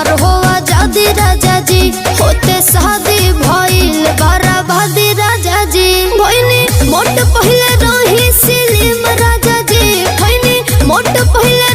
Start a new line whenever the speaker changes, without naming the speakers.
हमर हो आजादी राजा जी, होते शादी भइल बराबादी राजा जी। भइनी मोट पहिले रही सिलिम राजा जी, भइनी मोट पहिले